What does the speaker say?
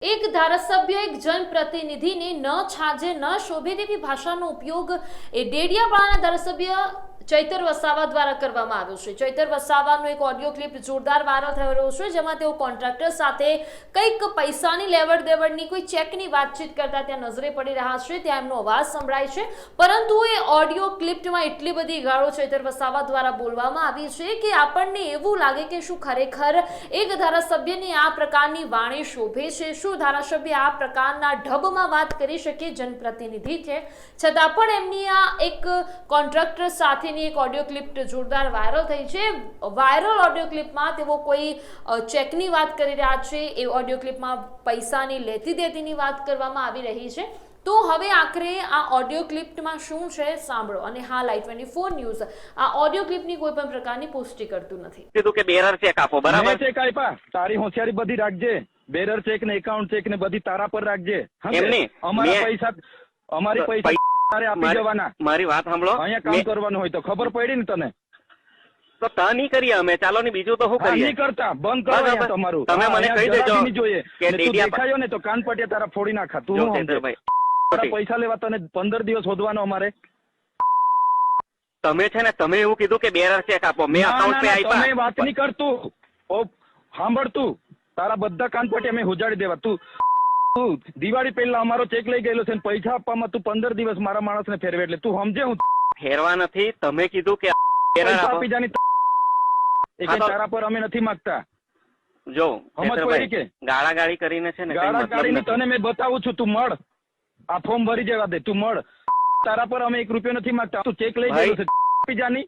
એક ધારાસભ્ય એક જનપ્રતિનિધિને ન છાજે ન શોભે તેવી ભાષાનો ઉપયોગ એ ડેડિયાપાડાના ધારાસભ્ય ચૈતર વસાવા દ્વારા કરવામાં આવ્યો છે। ચૈતર વસાવાનો એક ઓડિયો ક્લિપ જોરદાર વાયરલ થઈ રહ્યો છે, જેમાં તેઓ કોન્ટ્રાક્ટર સાથે કંઈક પૈસાની લેવડ દેવડની કોઈ ચેકની વાતચીત કરતા ત્યાં નજરે પડી રહ્યા છે। ત્યાં એમનો અવાજ સંભળાય છે, પરંતુ એ ઓડિયો ક્લિપમાં એટલી બધી ગાળો ચૈતર વસાવા દ્વારા બોલવામાં આવી છે કે આપણને એવું લાગે કે શું ખરેખર એક ધારાસભ્યની આ પ્રકારની વાણી શોભે છે? શું ધારાસભ્ય આ પ્રકારના ઢબમાં વાત કરી શકે? જનપ્રતિનિધિ છે છતાં પણ એમની આ એક કોન્ટ્રાક્ટર સાથેની એક ઓડિયો ક્લિપ જોરદાર વાયરલ થઈ છે। વાયરલ ઓડિયો ક્લિપમાં તેઓ કોઈ ચેકની વાત કરી રહ્યા છે, એ ઓડિયો ક્લિપમાં પૈસાની લેતી દેતીની વાત કરવામાં આવી રહી છે। તો હવે આખરે આ ઓડિયો ક્લિપમાં શું છે સાંભળો। અને હા, i24 ન્યૂઝ આ ઓડિયો ક્લિપની કોઈ પણ પ્રકારની પુષ્ટિ કરતું નથી। કીધું કે બેરર ચેક આપો, બરાબર? ચેક આપ્યા, તારી હોશિયારી બધી રાખજે। બેરર ચેક ને એકાઉન્ટ ચેક ને બધી તારા પર રાખજે। એમની અમારા પૈસા અમારી પૈસા તારે આપી જવાના। મારી વાત સાંભળો, અહીંયા કામ કરવાનું હોય તો ખબર પડી ને તને? તો તા નહીં કરીએ અમે, ચાલો ને બીજું તો શું કરીએ? નહીં કરતા, બંધ કરો અહીંયા તમારું। તમે મને કહી દેજો જોઈએ કે તું દેખાયો ને તો કાન પટિયા તારા ફોડી નાખા। તું શું સમજે? તારા પૈસા લેવા તને 15 દિવસ શોધવાનો અમારે। તમે છે ને, તમે એવું કીધું કે બેરર ચેક આપો, મેં અકાઉન્ટ પે આપ્યા। તમે વાત નહીં કરતું, સાંભળ તું, તારા બધા કાન પટિયા મેં ઉજાડી દેવા। તું દિવાળી પહેલા અમારો ચેક લઈ ગયેલો છે, પૈસા આપવામાં તું 15 દિવસ મારા માણસને ફેરવે, એટલે તું સમજે? હું ફેરવા નથી, તમે કીધું કે પૈસા આપી જાની તારા પર અમે નથી માંગતા। જો સમજ પડી કે ગાળા ગાળી કરીને છે ને, ગાળા ગાળીને તને મેં બતાવું છું, તું મળ, આ ફોર્મ ભરી જવા દે, તું મળ। તારા પર અમે 1 રૂપિયો નથી માંગતા, તું ચેક લઈ ગયેલો છે, આપી જાની।